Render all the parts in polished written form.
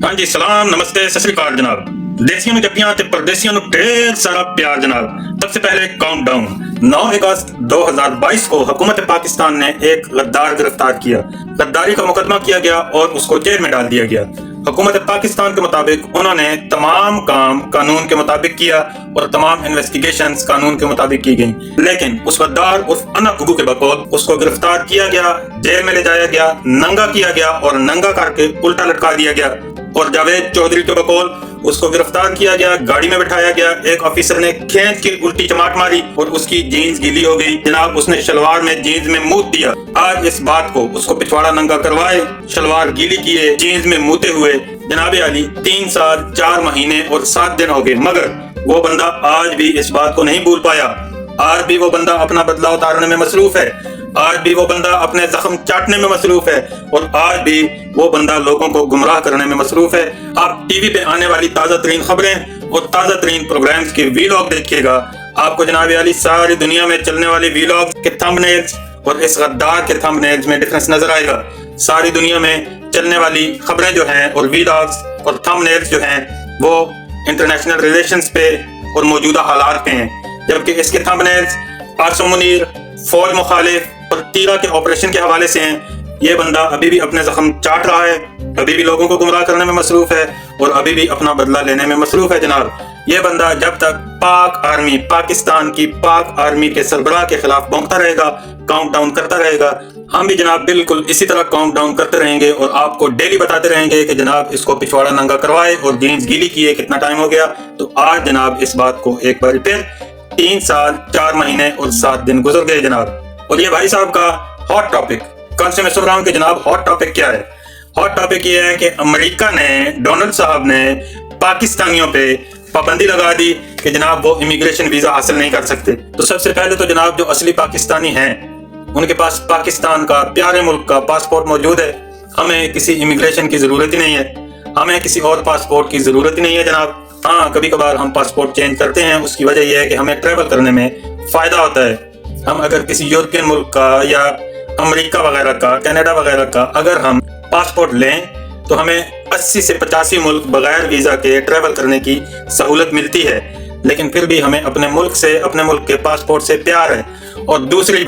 हाँ जी, सलाम, नमस्ते, सत श्री अकाल जनाब। देसियों ਨੂੰ ਜੱਪੀਆਂ ਤੇ ਪਰਦੇਸੀਆਂ ਨੂੰ ढेर सारा प्यार जनाब। सबसे पहले काउंटडाउन 9 अगस्त 2022 को हुकूमत पाकिस्तान ने एक गद्दार गिरफ्तार किया। गद्दारी का मुकदमा किया गया और उसको जेल में डाल दिया गया। हुकूमत पाकिस्तान के मुताबिक उन्होंने तमाम काम कानून के मुताबिक किया और तमाम इन्वेस्टिगेशंस कानून के मुताबिक की गई, लेकिन उस गद्दार उस अना गुगू के बकौल उसको गिरफ्तार किया गया, जेल में ले जाया गया, नंगा किया गया और नंगा करके उल्टा लटका दिया गया। और जावेद चौधरी के बकौल उसको गिरफ्तार किया गया, गाड़ी में बिठाया गया, एक ऑफिसर ने खींच के उल्टी चमाट मारी और उसकी जीन्स गीली हो गई जनाब। उसने शलवार में जीन्स में मूत दिया। आज इस बात को उसको पिछवाड़ा नंगा करवाए, शलवार गीली किए, जीन्स में मूते हुए जनाब अली 3 साल 4 महीने और 7 दिन हो गए, मगर वो बंदा आज भी इस बात को नहीं भूल पाया। आज भी वो बंदा अपना बदला उतारने में मसरूफ है, आज भी वो बंदा अपने जख्म चाटने में मसरूफ है और आज भी वो बंदा लोगों को गुमराह करने में मसरूफ है। आप टीवी पे आने वाली ताज़ा तरीन खबरें और ताज़ा तरीन प्रोग्राम्स के वीलॉग देखिएगा, आपको जनाब अली सारी दुनिया में चलने वाले वीलॉग के थंबनेल्स और इस गद्दार के थंबनेल्स में डिफरेंस नजर आएगा। सारी दुनिया में चलने वाली खबरें जो हैं और वीलॉग्स और थंबनेल्स जो हैं वो इंटरनेशनल रिलेशंस पे और मौजूदा हालात पे हैं, जबकि इसके थंबनेल्स आसिम मुनीर, फौज मुखालिफ और तीरा के ऑपरेशन के हवाले से हैं। ये बंदा अभी भी अपने जख्म चाट रहा है, अभी भी लोगों को गुमराह करने में मसरूफ है और अभी भी अपना बदला लेने में मसरूफ है जनाब। ये बंदा जब तक पाक आर्मी, पाकिस्तान की पाक आर्मी के सरबराह के खिलाफ भौंकता रहेगा, काउंटडाउन करता रहेगा, हम भी जनाब बिल्कुल इसी तरह काउंटडाउन करते रहेंगे और आपको डेली बताते रहेंगे कि जनाब इसको पिछवाड़ा नंगा करवाए और जीन्स गीली किए, कितना टाइम हो गया। तो आज जनाब इस बात को एक बार फिर 3 साल 4 महीने और 7 दिन गुजर गए जनाब। और ये भाई साहब का हॉट टॉपिक, कल से मैं सुन रहा हूँ कि जनाब हॉट टॉपिक क्या है। हॉट टॉपिक ये है कि अमेरिका ने, डोनाल्ड साहब ने पाकिस्तानियों पे पाबंदी लगा दी कि जनाब वो इमिग्रेशन वीजा हासिल नहीं कर सकते। तो सबसे पहले तो जनाब जो असली पाकिस्तानी हैं उनके पास पाकिस्तान का, प्यारे मुल्क का पासपोर्ट मौजूद है। हमें किसी इमिग्रेशन की जरूरत ही नहीं है, हमें किसी और पासपोर्ट की जरूरत ही नहीं है जनाब। हाँ, कभी कभार हम पासपोर्ट चेंज करते हैं, उसकी वजह यह है कि हमें ट्रैवल करने में फायदा होता है। हम अगर किसी यूरोपियन मुल्क का या अमेरिका वगैरह का, कनाडा वगैरह का अगर हम पासपोर्ट लें तो हमें 80 से 85 मुल्क बगैर वीज़ा के ट्रैवल करने की सहूलत मिलती है, लेकिन फिर भी हमें अपने मुल्क से, अपने मुल्क के पासपोर्ट से प्यार है। और दूसरी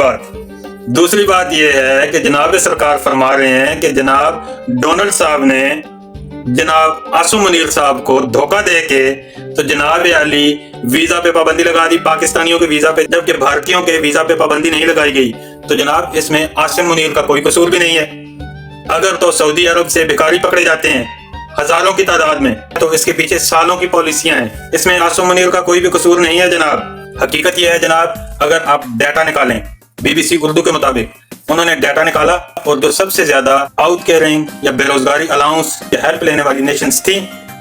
बात यह है कि जनाब सरकार फरमा रहे हैं कि जनाब डोनाल्ड साहब ने जनाब आसिम मुनीर साहब को धोखा दे के तो जनाब अली वीजा पे पाबंदी लगा दी, पाकिस्तानियों के वीजा पे, जबकि भारतीयों के वीजा पे पाबंदी नहीं लगाई गई। तो जनाब इसमें आसिम मुनीर का कोई कसूर भी नहीं है। अगर तो सऊदी अरब से भिखारी पकड़े जाते हैं हजारों की तादाद में, तो इसके पीछे सालों की पॉलिसियां हैं, इसमें आसिम मुनीर का कोई भी कसूर नहीं है जनाब। हकीकत यह है जनाब, अगर आप डाटा निकालें, BBC उर्दू के मुताबिक उन्होंने डाटा निकाला और जो सबसे ज्यादा आउट केयरिंग या बेरोजगारी अलाउंस या हेल्प लेने वाली नेशंस थी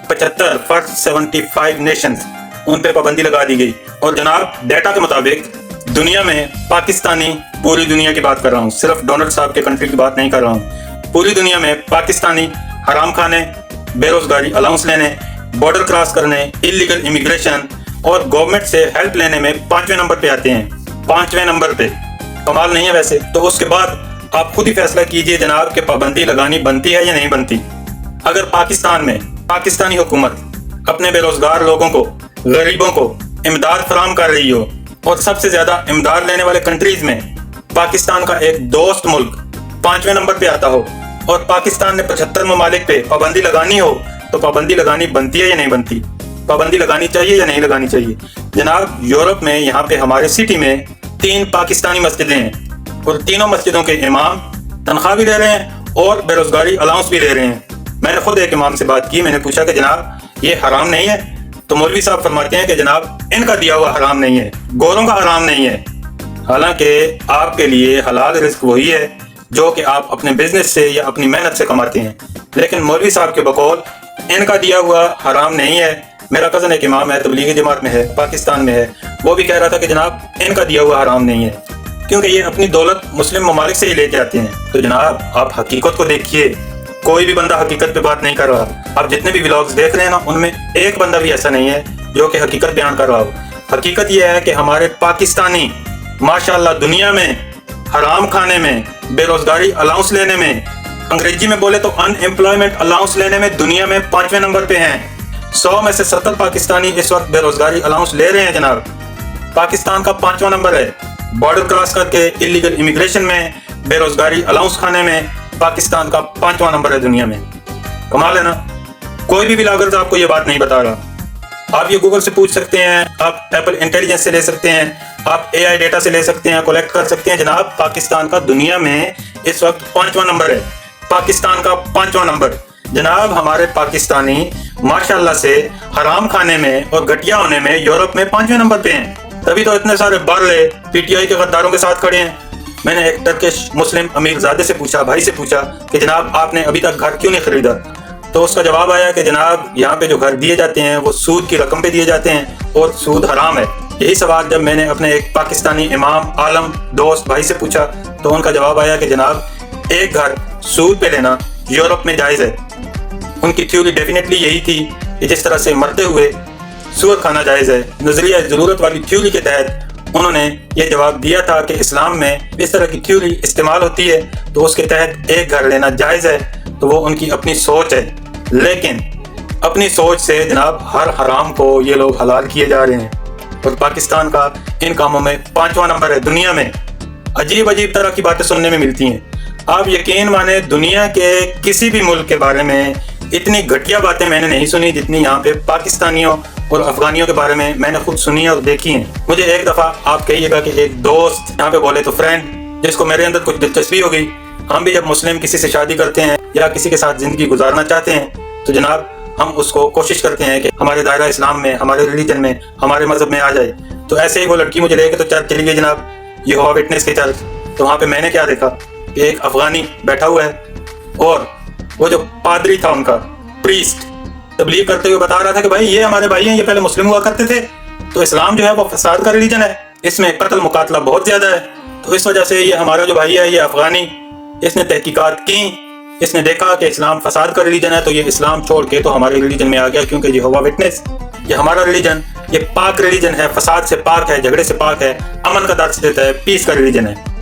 75 फर्स्ट 75 नेशंस, उन पे पाबंदी लगा दी गई। और जनाब डाटा के मुताबिक दुनिया में पाकिस्तानी, पूरी दुनिया की बात कर रहा हूँ, सिर्फ डोनाल्ड साहब के कंट्री की बात नहीं कर रहा हूँ, पूरी दुनिया में पाकिस्तानी हराम खाने, बेरोजगारी अलाउंस लेने, बॉर्डर क्रॉस करने, इलीगल इमिग्रेशन और गवर्नमेंट से हेल्प लेने में 5वें नंबर पे आते हैं। 5वें नंबर पे, कमाल नहीं है वैसे? तो उसके बाद आप खुद ही फैसला कीजिए जनाब कि पाबंदी लगानी बनती है या नहीं बनती। अगर पाकिस्तान में पाकिस्तानी हुकूमत अपने बेरोजगार लोगों को, गरीबों को इमदाद फराम कर रही हो और सबसे ज्यादा इमदाद लेने वाले कंट्रीज में पाकिस्तान का एक दोस्त मुल्क 5वें नंबर पे आता हो और पाकिस्तान ने 75 ममालिक पे पाबंदी लगानी हो, तो पाबंदी लगानी बनती है या नहीं बनती? पाबंदी लगानी चाहिए या नहीं लगानी चाहिए? जनाब यूरोप में, यहाँ पे हमारे सिटी में 3 पाकिस्तानी मस्जिदें हैं और तीनों मस्जिदों के इमाम तनख्वाह भी ले रहे हैं और बेरोजगारी अलाउंस भी ले रहे हैं। मैंने खुद एक इमाम से बात की, मैंने पूछा कि जनाब ये हराम नहीं है? तो मौलवी साहब फरमाते हैं कि जनाब इनका दिया हुआ हराम नहीं है, गोरों का हराम नहीं है। हालांकि आपके लिए हलाल रिस्क वही है जो कि आप अपने बिजनेस से या अपनी मेहनत से कमाते हैं, लेकिन मौलवी साहब के बकौल इनका दिया हुआ हराम नहीं है। मेरा कज़न एक इमाम है, तबलीगी जमात में है, पाकिस्तान में है, वो भी कह रहा था कि जनाब इनका दिया हुआ हराम नहीं है, क्योंकि ये अपनी दौलत मुस्लिम ममालिक से ही लेके आते हैं। तो जनाब आप हकीकत को देखिए, कोई भी बंदा हकीकत पे बात नहीं कर रहा। आप जितने भी व्लॉग्स देख रहे हैं ना, उनमें एक बंदा भी ऐसा नहीं है जो कि हकीकत बयान कर रहा हो। हकीकत यह है कि हमारे पाकिस्तानी माशाल्लाह दुनिया में हराम खाने में, बेरोजगारी अलाउंस लेने में अंग्रेजी में बोले तो अनएम्प्लॉयमेंट अलाउंस लेने में दुनिया में 5वें नंबर पे हैं। 100 में से 70 पाकिस्तानी इस वक्त बेरोजगारी अलाउंस ले रहे हैं जनाब। पाकिस्तान का 5वां नंबर है। बॉर्डर क्रॉस करके इलीगल इमिग्रेशन में, बेरोजगारी अलाउंस खाने में पाकिस्तान का 5वां नंबर है दुनिया में। कमाल है ना। कोई भी ब्लॉगर आपको ये बात नहीं बता रहा। आप ये गूगल से पूछ सकते हैं, आप एप्पल इंटेलिजेंस से ले सकते हैं, आप AI डेटा से ले सकते हैं, कलेक्ट कर सकते हैं जनाब। पाकिस्तान का दुनिया में इस वक्त 5वां नंबर है। पाकिस्तान का 5वां नंबर जनाब। हमारे पाकिस्तानी माशाल्लाह से हराम खाने में और घटिया होने में यूरोप में 5वें नंबर पे हैं। तभी तो इतने सारे बरले PTI के गद्दारों के साथ खड़े हैं। मैंने एक टर्किश मुस्लिम अमीरजादे से पूछा, भाई से पूछा कि जनाब आपने अभी तक घर क्यों नहीं खरीदा? तो उसका जवाब आया कि जनाब यहाँ पे जो घर दिए जाते हैं वो सूद की रकम पे दिए जाते हैं और सूद हराम है। यही सवाल जब मैंने अपने एक पाकिस्तानी इमाम, आलम, दोस्त, भाई से पूछा तो उनका जवाब आया कि जनाब एक घर सूद पे लेना यूरोप में जायज़ है। उनकी थ्योरी डेफिनेटली यही थी कि जिस तरह से मरते हुए सूअर खाना जायज़ है, नजरिया ज़रूरत वाली थ्योरी के तहत उन्होंने ये जवाब दिया था कि इस्लाम में इस तरह की थ्योरी इस्तेमाल होती है तो उसके तहत एक घर लेना जायज़ है। तो वो उनकी अपनी सोच है, लेकिन अपनी सोच से जनाब हर हराम को ये लोग हलाल किए जा रहे हैं और पाकिस्तान का इन कामों में 5वां नंबर है दुनिया में। अजीब अजीब तरह की बातें सुनने में मिलती हैं। आप यकीन माने दुनिया के किसी भी मुल्क के बारे में इतनी घटिया बातें मैंने नहीं सुनी जितनी यहाँ पे पाकिस्तानियों और अफगानियों के बारे में मैंने खुद सुनी और देखी हैं। मुझे एक दफ़ा आप कहिएगा कि एक दोस्त, यहाँ पे बोले तो फ्रेंड, जिसको मेरे अंदर कुछ दिलचस्पी हो गई। हम भी जब मुस्लिम किसी से शादी करते हैं या किसी के साथ ज़िंदगी गुजारना चाहते हैं तो जनाब हम उसको कोशिश करते हैं कि हमारे दायरा इस्लाम में, हमारे रिलीजन में, हमारे मजहब में आ जाए। तो ऐसे ही वो लड़की मुझे लेके तो चर्च चली गई जनाब, यहोवा विटनेस के चर्च। तो वहाँ पे मैंने क्या देखा कि एक अफगानी बैठा हुआ है और वो जो पादरी था उनका, प्रीस्ट, तबलीग करते हुए बता रहा था कि भाई ये हमारे भाई हैं, ये पहले मुस्लिम हुआ करते थे। तो इस्लाम जो है वो फसाद का रिलीजन है, इसमें कत्ल मुकातला बहुत ज्यादा है। तो इस वजह से ये हमारा जो भाई है, ये अफगानी, इसने तहकीकात की, इसने देखा कि इस्लाम फसाद का रिलीजन है तो ये इस्लाम छोड़ के तो हमारे रिलीजन में आ गया, क्योंकि यहोवा विटनेस, ये हमारा रिलीजन, ये पाक रिलीजन है, फसाद से पाक है, झगड़े से पाक है, अमन का दर्ज देता है, पीस का रिलीजन है।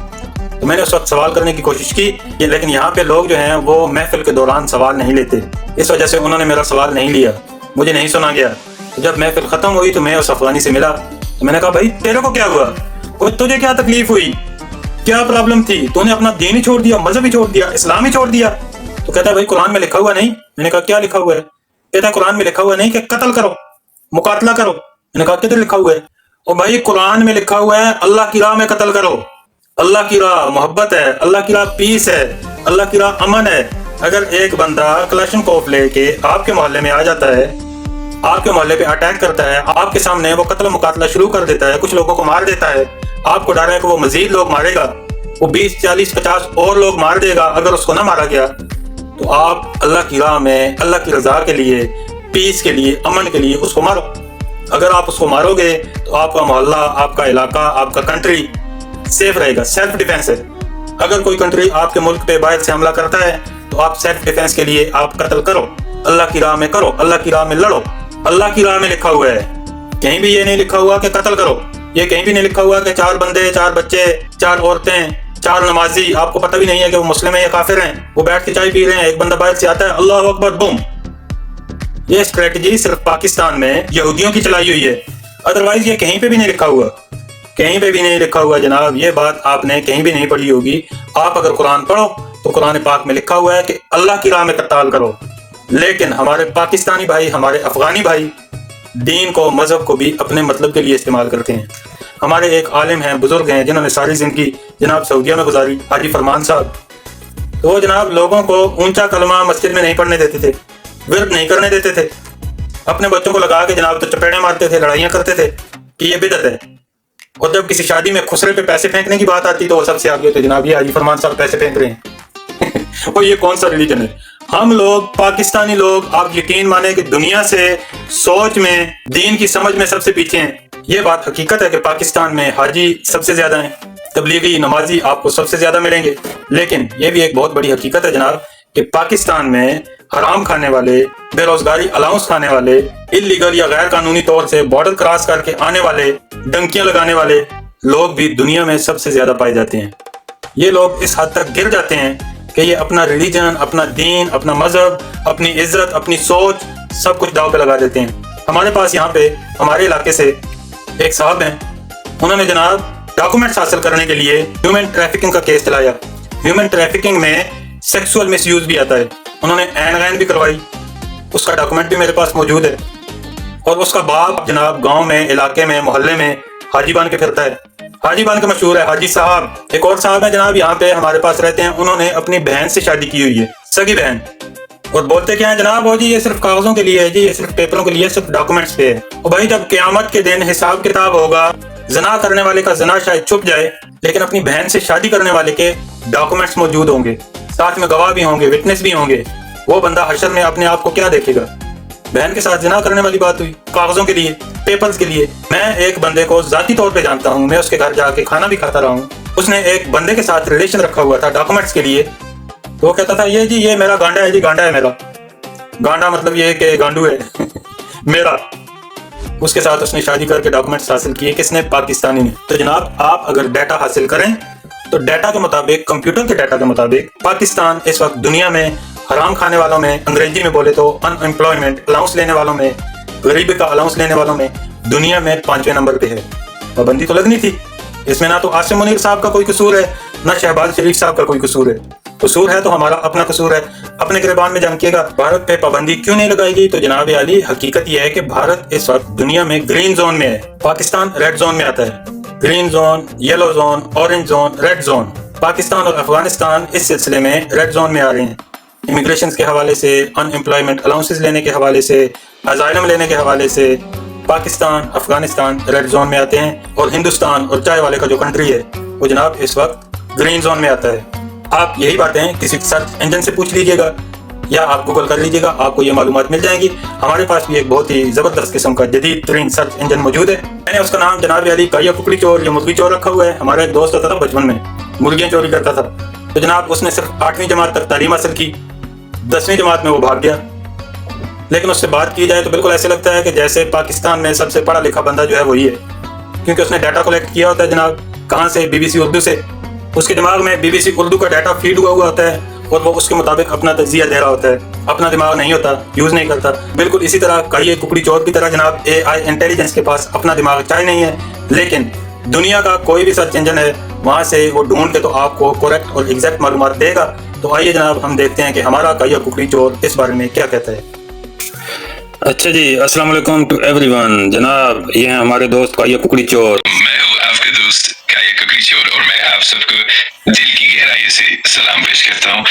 तो मैंने उस वक्त सवाल करने की कोशिश की, लेकिन यहाँ पे लोग जो हैं वो महफिल के दौरान सवाल नहीं लेते। इस वजह से उन्होंने मेरा सवाल नहीं लिया, मुझे नहीं सुना गया। तो जब महफिल खत्म हुई तो मैं उस अफगानी से मिला तो मैंने कहा भाई तेरे को क्या हुआ, कोई तुझे क्या तकलीफ हुई, क्या प्रॉब्लम थी, तूने अपना दीन ही छोड़ दिया, मजहब ही छोड़ दिया, इस्लाम ही छोड़ दिया? तो कहता है भाई कुरान में लिखा हुआ नहीं। मैंने कहा क्या लिखा हुआ है? कहता है कुरान में लिखा हुआ नहीं कि कत्ल करो, मुकातला करो। मैंने कहा किधर लिखा हुआ है? और भाई कुरान में लिखा हुआ है अल्लाह की राह में कत्ल करो। अल्लाह की राह मोहब्बत है, अल्लाह की राह पीस है, अल्लाह की राह अमन है। अगर एक बंदा कलाशनकोफ लेके आपके मोहल्ले में आ जाता है, आपके मोहल्ले पे अटैक करता है, आपके सामने वो कत्ल मुकातला शुरू कर देता है, कुछ लोगों को मार देता है, आपको डर है कि वो मजीद लोग मारेगा, वो 20, 40, 50 और लोग मार देगा अगर उसको ना मारा गया, तो आप अल्लाह की राह में, अल्लाह की रजा के लिए, पीस के लिए, अमन के लिए उसको मारो। अगर आप उसको मारोगे तो आपका मोहल्ला, आपका इलाका, आपका कंट्री सेफ रहेगा। सेल्फ डिफेंस है। अगर कोई कंट्री आपके मुल्क पे बाहर से हमला करता है तो आप सेल्फ डिफेंस के लिए आप कत्ल करो, अल्लाह की राह में करो, अल्लाह की राह में लड़ो। अल्लाह की राह में लिखा हुआ है, कहीं भी ये नहीं लिखा हुआ कि कत्ल करो, ये कहीं भी नहीं लिखा हुआ कि 4 बंदे, 4 बच्चे, 4 औरतें, 4 नमाजी, आपको पता भी नहीं है कि वो मुस्लिम है या काफिर हैं, वो बैठ के चाय पी रहे हैं, एक बंदा बाहर से आता है अल्लाह अकबर, बूम। ये स्ट्रेटजी सिर्फ पाकिस्तान में यहूदियों की चलाई हुई है, अदरवाइज ये कहीं पे भी नहीं लिखा हुआ, कहीं पे भी नहीं लिखा हुआ जनाब। ये बात आपने कहीं भी नहीं पढ़ी होगी। आप अगर कुरान पढ़ो तो कुरान पाक में लिखा हुआ है कि अल्लाह की राह में कत्ल करो। लेकिन हमारे पाकिस्तानी भाई, हमारे अफगानी भाई दीन को, मजहब को भी अपने मतलब के लिए इस्तेमाल करते हैं। हमारे एक आलिम हैं, बुजुर्ग हैं, जिन्होंने सारी जिंदगी जनाब सऊदीया में गुजारी, हाजी फरमान साहब। तो वो जनाब लोगों को ऊंचा कलमा मस्जिद में नहीं पढ़ने देते थे, विर्द नहीं करने देते थे, अपने बच्चों को लगा के जनाब तो चपेड़े मारते थे, लड़ाइयाँ करते थे कि ये बिदअत है। और जब किसी शादी में खुसरे पे पैसे फेंकने की बात आती तो वो सबसे आगे होते, जनाब ये हाजी फरमान साहब पैसे फेंक रहे हैं। और ये कौन सा रिलीजन है? हम लोग, पाकिस्तानी लोग, आप यकीन माने कि दुनिया से सोच में, दीन की समझ में सबसे पीछे हैं। ये बात हकीकत है कि पाकिस्तान में हाजी सबसे ज्यादा हैं, तबलीगी, नमाजी आपको सबसे ज्यादा मिलेंगे। लेकिन ये भी एक बहुत बड़ी हकीकत है जनाब कि पाकिस्तान में हराम खाने वाले, बेरोजगारी अलाउंस खाने वाले, इलीगल या गैर कानूनी तौर से बॉर्डर क्रॉस करके आने वाले, डंकियां लगाने वाले लोग भी दुनिया में सबसे ज्यादा पाए जाते हैं। ये लोग इस हद तक गिर जाते हैं کہ یہ اپنا ریلیجن، اپنا دین، اپنا مذہب، اپنی عزت، اپنی سوچ سب کچھ داؤ پہ لگا دیتے ہیں۔ ہمارے پاس یہاں پہ ہمارے علاقے سے ایک صاحب ہیں، انہوں نے جناب ڈاکومنٹس حاصل کرنے کے لیے ہیومن ٹریفکنگ کا کیس چلایا۔ ہیومن ٹریفکنگ میں سیکسول مس یوز بھی آتا ہے۔ انہوں نے عین غین بھی کروائی، اس کا ڈاکومنٹ بھی میرے پاس موجود ہے، اور اس کا باپ جناب گاؤں میں، علاقے میں، محلے میں حاجی بن کے پھرتا ہے، حاجی بن کے مشہور ہے، حاجی صاحب۔ ایک اور صاحب ہیں جناب یہاں پہ ہمارے پاس رہتے ہیں، انہوں نے اپنی بہن سے شادی کی ہوئی ہے، سگی بہن، اور بولتے کیا ہیں جناب، وہ جی یہ صرف کاغذوں کے لیے ہے، جی یہ صرف پیپروں کے لیے، صرف ڈاکومنٹس پہ ہے۔ اور بھائی جب قیامت کے دن حساب کتاب ہوگا، زنا کرنے والے کا زنا شاید چھپ جائے، لیکن اپنی بہن سے شادی کرنے والے کے ڈاکومنٹس موجود ہوں گے، ساتھ میں گواہ بھی ہوں گے، وٹنس بھی ہوں گے۔ وہ بندہ حشر میں اپنے آپ کو کیا دیکھے گا؟ بہن کے ساتھ زنا کرنے والی بات ہوئی کاغذوں کے لیے، پیپرز کے لیے۔ میں ایک بندے کو ذاتی طور پہ جانتا ہوں، میں اس کے گھر جا کے کھانا بھی کھاتا رہا ہوں۔ اس نے ایک بندے کے ساتھ ریلیشن رکھا ہوا تھا ڈاکومنٹس کے لیے، تو وہ کہتا تھا یہ جی یہ میرا گانڈا ہے، جی گانڈا ہے میرا، گانڈا مطلب یہ کہ گانڈو ہے میرا۔ اس کے ساتھ اس نے شادی کر کے ڈاکومنٹس حاصل کیے، کس نے؟ پاکستانی نے۔ تو جناب آپ اگر ڈیٹا حاصل کریں تو ڈیٹا کے مطابق، کمپیوٹر کے ڈیٹا کے مطابق، پاکستان اس وقت دنیا میں حرام کھانے والوں میں، انگریزی میں بولے تو ان امپلائمنٹ الاؤنس لینے والوں میں، غریبی کا الاؤنس لینے والوں میں دنیا میں 5ویں نمبر پہ ہے۔ پابندی تو لگنی تھی، اس میں نہ تو عاصم منیر صاحب کا کوئی قصور ہے، نہ شہباز شریف صاحب کا کوئی قصور ہے۔ قصور ہے تو ہمارا اپنا قصور ہے، اپنے گریبان میں جنگ کیے گا۔ بھارت پہ پابندی کیوں نہیں لگائی گئی؟ تو جناب عالی حقیقت یہ ہے کہ بھارت اس وقت دنیا میں گرین زون میں ہے، پاکستان ریڈ زون میں آتا ہے۔ Green zone, yellow zone, orange zone, red zone. Pakistan اور افغانستان اس سلسلے میں ریڈ زون میں آ رہے ہیں، امیگریشن کے حوالے سے، ان امپلائمنٹ الاؤنسز لینے کے حوالے سے، ازائلم لینے کے حوالے سے پاکستان، افغانستان ریڈ زون میں آتے ہیں، اور ہندوستان اور چائے والے کا جو کنٹری ہے وہ جناب اس وقت گرین زون میں آتا ہے۔ آپ یہی باتیں کسی سرچ انجن سے پوچھ لیجئے گا یا آپ گوگل کر لیجئے گا، آپ کو یہ معلومات مل جائیں گی۔ ہمارے پاس بھی ایک بہت ہی زبردست قسم کا جدید ترین سرچ انجن موجود ہے، میں نے اس کا نام جناب علی کایا ککڑی چور یا مرغی چور رکھا ہوا ہے۔ ہمارا ایک دوست ہوتا تھا بچپن میں، مرغیاں چوری کرتا تھا، تو جناب اس نے صرف 8ویں جماعت تک تعلیم حاصل کی، 10ویں جماعت میں وہ بھاگ گیا، لیکن اس سے بات کی جائے تو بالکل ایسے لگتا ہے کہ جیسے پاکستان میں سب سے پڑھا لکھا بندہ جو ہے وہی ہے، کیونکہ اس نے ڈیٹا کلیکٹ کیا ہوتا ہے جناب، کہاں سے؟ بی بی سی اردو سے۔ اس کے دماغ میں بی بی سی اردو کا ڈیٹا فیڈ ہوا ہوتا ہے، اور وہ اس کے مطابق اپنا تجزیہ دے رہا ہوتا ہے، اپنا دماغ نہیں ہوتا، یوز نہیں کرتا۔ بالکل اسی طرح کائیے ککڑی چور کی طرح جناب اے آئی انٹیلیجنس کے پاس اپنا دماغ چاہے نہیں ہے، لیکن دنیا کا کوئی بھی سرچ انجن ہے وہاں سے وہ ڈھونڈ کے تو آپ کو کریکٹ اور ایگزیکٹ معلومات دے گا۔ تو آئیے جناب ہم دیکھتے ہیں کہ ہمارا کائیہ ککڑی چور اس بارے میں کیا کہتا ہے۔ اچھا جی، السلام علیکم ٹو ایوری ون۔ جناب یہ ہیں ہمارے دوست کائیہ ککڑی چور۔ میں ہوں آپ کا دوست کائیہ ککڑی چور، اور میں آپ سب کو دل کی گہرائی سے سلام پیش کرتا ہوں۔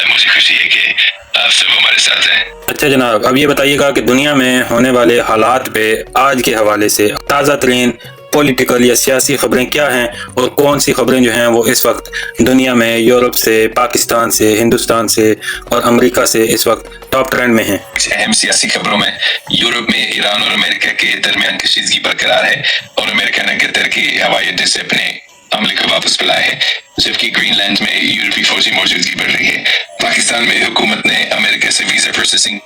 مجھے خوشی ہے کہ آپ سب ہمارے ساتھ ہیں۔ اچھا جناب، اب یہ بتائیے گا کہ دنیا میں ہونے والے حالات پہ آج کے حوالے سے تازہ ترین پولیٹیکل یا سیاسی خبریں کیا ہیں، اور کون سی خبریں جو ہیں وہ اس وقت دنیا میں یورپ سے، پاکستان سے، ہندوستان سے اور امریکہ سے اس وقت ٹاپ ٹرینڈ میں ہیں؟ اہم سیاسی خبروں میں یورپ میں ایران اور امریکہ کے درمیان کشیدگی برقرار ہے، اور امریکہ نے قطر کے ہوائی اڈے سے اپنے عملے کو واپس بلایا ہے، جبکہ گرین لینڈ میں یورپی فوجی موجودگی بڑھ رہی ہے۔ پاکستان میں حکومت نے امریکہ سے ویزا پروسیسنگ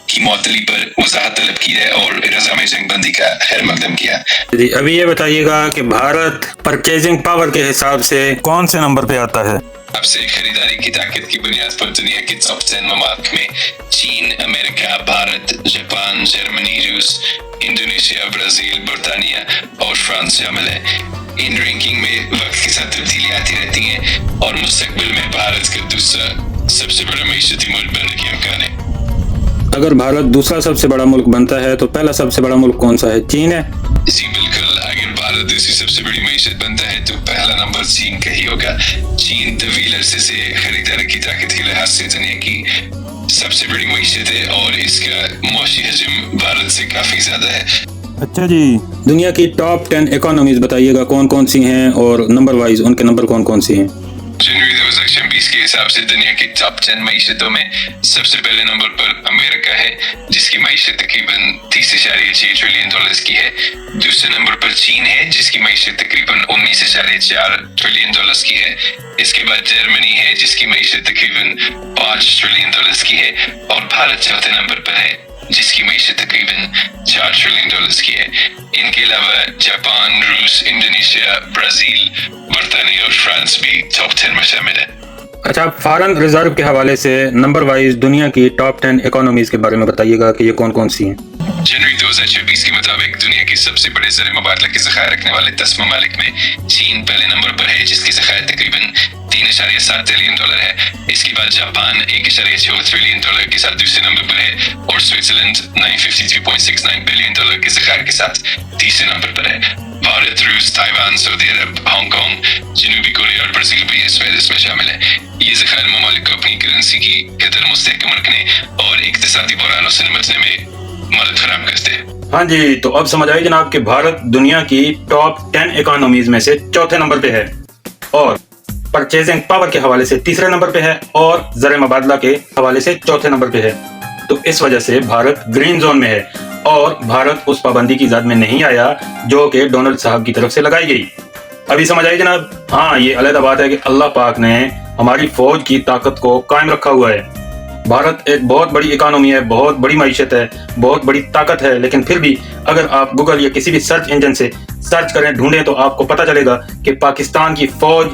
کی معطلی پر وضاحت طلب کی ہے اور نظام جنگ بندی کا خیر مقدم کیا۔ جی ابھی یہ بتائیے گا کہ بھارت پرچیزنگ پاور کے حساب سے کون سے نمبر پہ آتا ہے؟ اب سے خریداری کی طاقت کی بنیاد پر دنیا کے ٹاپ 10 ممالک میں چین، امریکہ، بھارت، جاپان، جرمنی، روس، انڈونیشیا، برازیل، برطانیہ اور فرانس شامل ہے۔ ان رینکنگ میں وقت کے ساتھ تبدیلی آتی رہتی ہیں، اور مستقبل میں بھارت کا دوسرا سب سے بڑا معیشتی ملک بننے کے امکان ہے۔ اگر بھارت دوسرا سب سے بڑا ملک بنتا ہے تو پہلا سب سے بڑا ملک کون سا ہے؟ چین ہے؟ جی بالکل، اگر بھارت دوسری سب سے بڑی معیشت بنتا ہے تو پہلا نمبر چین کا ہی ہوگا۔ چین طویل عرصے سے خریداری کی طاقت کے لحاظ سے دنیا کی سب سے بڑی معیشت ہے، اور اس کا معاشی حجم بھارت سے کافی زیادہ ہے۔ اچھا جی، دنیا کی ٹاپ 10 اکانومیز بتائیے گا کون کون سی ہیں، اور نمبر وائز ان کے نمبر کون کون سی ہیں؟ جنوری 2026 کے حساب سے دنیا کی ٹاپ 10 معیشتوں میں سب سے پہلے نمبر پر امریکہ ہے، جس کی معیشت تقریباً 30.6 ٹریلین ڈالرز کی ہے۔ دوسرے نمبر پر چین ہے، جس کی معیشت تقریباً 19.4 ٹریلین ڈالرز کی ہے۔ اس کے بعد جرمنی ہے، جس کی معیشت تقریباً 5 ٹریلین ڈالرز کی ہے، اور بھارت چوتھے نمبر پر ہے، جس کی معیشت تقریباً 4 ٹریلین ڈالرز کی ہے۔ ان کے علاوہ جاپان، روس، انڈونیشیا، برازیل، برطانیہ اور فرانس بھی ٹاپ 10 میں شامل ہے۔ अच्छा, आप फॉरेन रिजर्व के हवाले से नंबर वाइज दुनिया की टॉप 10 इकोनॉमीज के बारे में बताइएगा कि ये कौन कौन सी हैं। जनवरी 2026 के मुताबिक दुनिया के सबसे बड़े ज़र मुबादला के ज़खायर रखने वाले 10 ममालिक में चीन पहले नंबर पर है, जिसकी ज़खायर तकरीबन $3.7 ट्रिलियन है। इसके बाद जापान $1.6 ट्रिलियन के साथ दूसरे नंबर पर है और स्विट्जरलैंड $953.69 बिलियन के ज़खायर के साथ तीसरे नंबर पर है। भारत, रूस, ताइवान, सऊदी अरब, हांगकांग, जनूबी कोरिया और ब्राजील भी इस फहरिस्त में शामिल है। ये ज़खायर ममालिक को अपनी करेंसी की कदर मुस्तहकम रखने और इक़्तिसादी बहरानों से निपटने में मदद फराहम करते हैं। हाँ जी, तो अब समझ आइए जनाब कि भारत दुनिया की टॉप 10 इकोनॉमीज में से चौथे नंबर पे है और परचेजिंग पावर के हवाले से तीसरे नंबर पे है और ज़र मुबादला के हवाले से चौथे नंबर पे है। तो इस वजह से भारत ग्रीन जोन में है और भारत उस पाबंदी की ज़द में नहीं आया जो कि डोनाल्ड साहब की तरफ से लगाई गई। अभी समझ आई जनाब। हाँ, ये अलग बात है कि अल्लाह पाक ने हमारी फौज की ताकत को कायम रखा हुआ है। भारत एक बहुत बड़ी इकोनॉमी है, बहुत बड़ी मईशत है, बहुत बड़ी ताकत है, लेकिन फिर भी अगर आप गूगल या किसी भी सर्च इंजन से सर्च करें, ढूंढें, तो आपको पता चलेगा कि पाकिस्तान की फौज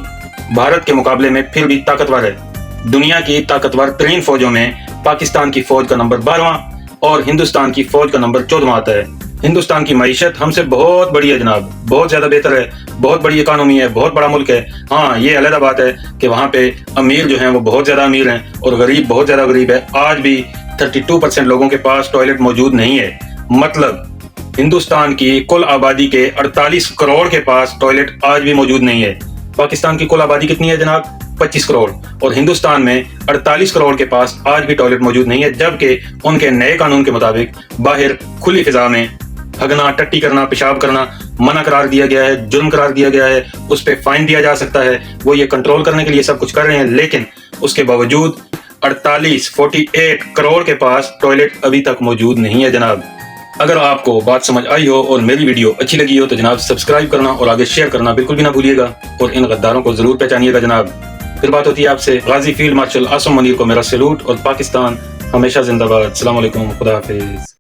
भारत के मुकाबले में फिर भी ताकतवर है। दुनिया की ताकतवर तरीन फौजों में पाकिस्तान की फौज का नंबर 12वां और हिंदुस्तान की फौज का नंबर 14वां आता है। हिंदुस्तान की मईशत हमसे बहुत बड़ी है जनाब, बहुत ज्यादा बेहतर है, बहुत बड़ी इकोनॉमी है, बहुत बड़ा मुल्क है। हाँ, ये अलग बात है कि वहाँ पे अमीर जो हैं वो बहुत ज्यादा अमीर हैं और गरीब बहुत ज्यादा गरीब है। आज भी 32% लोगों के पास टॉयलेट मौजूद नहीं है। मतलब हिंदुस्तान की कुल आबादी के 48 करोड़ के पास टॉयलेट आज भी मौजूद नहीं है। पाकिस्तान की कुल आबादी कितनी है जनाब? 25 करोड़ और हिंदुस्तान में 48 करोड़ के पास आज भी टॉयलेट मौजूद नहीं है, जबकि उनके नए कानून के मुताबिक बाहर खुली फिजा में हगना, टट्टी करना, पेशाब करना मना करार दिया गया है, जुर्म करार दिया गया है, उस पर फाइन दिया जा सकता है। वो ये कंट्रोल करने के लिए सब कुछ कर रहे हैं, लेकिन उसके बावजूद 48 करोड़ के पास टॉयलेट अभी तक मौजूद नहीं है जनाब। अगर आपको बात समझ आई हो और मेरी वीडियो अच्छी लगी हो तो जनाब सब्सक्राइब करना और आगे शेयर करना बिल्कुल भी ना भूलिएगा और इन गद्दारों को जरूर पहचानिएगा जनाब। फिर बात होती है आपसे। गाजी फील्ड मार्शल आसम मुनीर को मेरा सैल्यूट और पाकिस्तान हमेशा जिंदाबाद। अस्सलाम वालेकुम, खुदा हाफिज।